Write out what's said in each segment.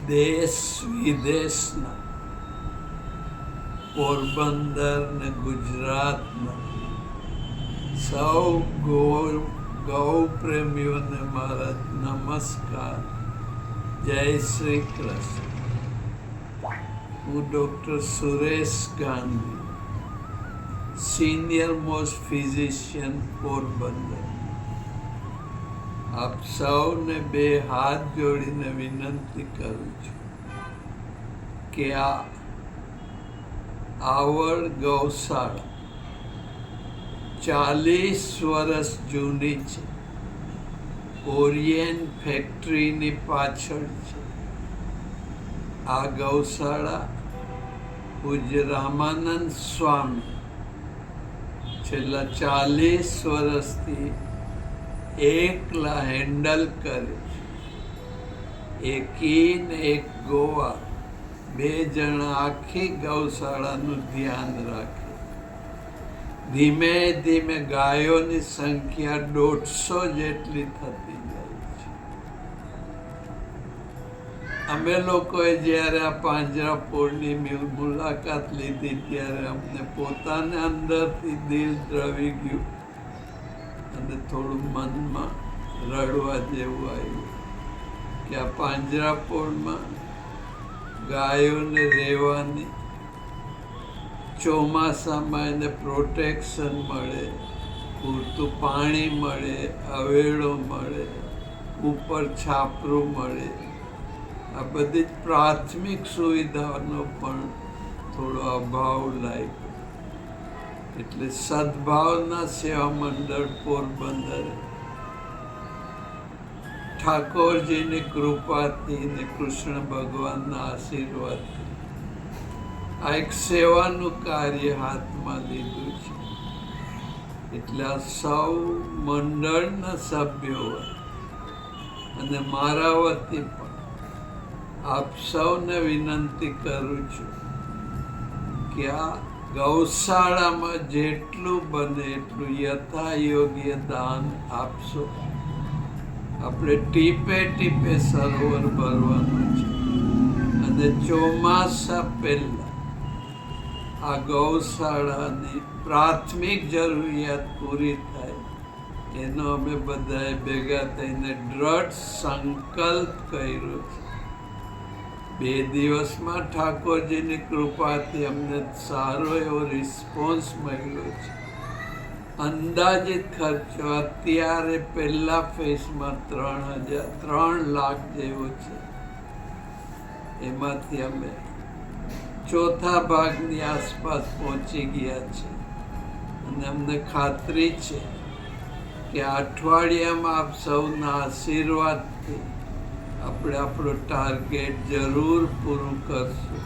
દેશ વિદેશના, પોરબંદર ને ગુજરાતના સૌ ગૌ પ્રેમીઓને મારા નમસ્કાર. જય શ્રી કૃષ્ણ. હું doctor Suresh Gandhi, senior most physician, Porbandar. આપ સૌને બે હાથ જોડીને વિનંતી કરું છું કે આ આવડ ગૌશાળા 40 વર્ષ જૂની છે. ઓરિયન્ટ ફેક્ટરીની પાછળ છે. આ ગૌશાળા પૂજ્ય રામાનંદ સ્વામી છેલ્લા 40 વર્ષથી એકલા હેન્ડલ કરે છે. એક ઈન એક ગોવા, 2 જણા આખી ગૌશાળાનું ધ્યાન રાખે. ધીમે ધીમે ગાયોની સંખ્યા 150 જેટલી થતી જાય છે. અમે લોકોએ જ્યારે આ પાંજરાપોળની મુલાકાત લીધી ત્યારે અમને પોતાને અંદરથી દિલ દ્રવી ગયું અને થોડું મનમાં રડવા જેવું આવ્યું કે આ પાંજરાપોળમાં ગાયોને રહેવાની, ચોમાસામાં એને પ્રોટેક્શન મળે, પૂરતું પાણી મળે, અવેડો મળે, ઉપર છાપરું મળે, આ બધી જ પ્રાથમિક સુવિધાઓનો પણ થોડો અભાવ લાગ્યો. એટલે સદભાવના સેવા મંડળ પોરબંદર ઠાકોરજીની કૃપાથી ને કૃષ્ણ ભગવાનના આશીર્વાદથી આ એક સેવાનું કાર્ય હાથમાં લીધું છે. એટલે આ સૌ મંડળના સભ્યો અને મારા વતી પણ આપ સૌને વિનંતી કરું છું કે આ ગૌશાળામાં જેટલું બને એટલું યથાયોગ્ય દાન આપશો. આપણે ટીપે ટીપે સરોવર ભરવાનું છે અને ચોમાસા પહેલા આ ગૌશાળાની પ્રાથમિક જરૂરિયાત પૂરી થાય એનો અમે બધાએ ભેગા થઈને દ્રઢ સંકલ્પ કર્યો છે. 2 દિવસમાં ઠાકોરજીની કૃપાથી અમને સારો એવો રિસ્પોન્સ મળ્યો છે. અંદાજિત ખર્ચો અત્યારે પહેલા ફેઝમાં 3 લાખ જેવો છે. એમાંથી અમે ચોથા ભાગની આસપાસ પહોંચી ગયા છે અને અમને ખાતરી છે કે અઠવાડિયામાં આપ સૌના આશીર્વાદથી આપણે આપણો ટાર્ગેટ જરૂર પૂરું કરશું.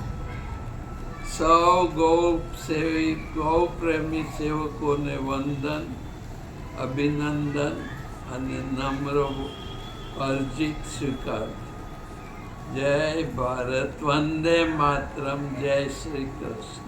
સૌ ગૌ પ્રેમી સેવકોને વંદન, અભિનંદન અને નમ્ર અરજી સ્વીકાર. જય ભારત, વંદે માતરમ, જય શ્રી કૃષ્ણ.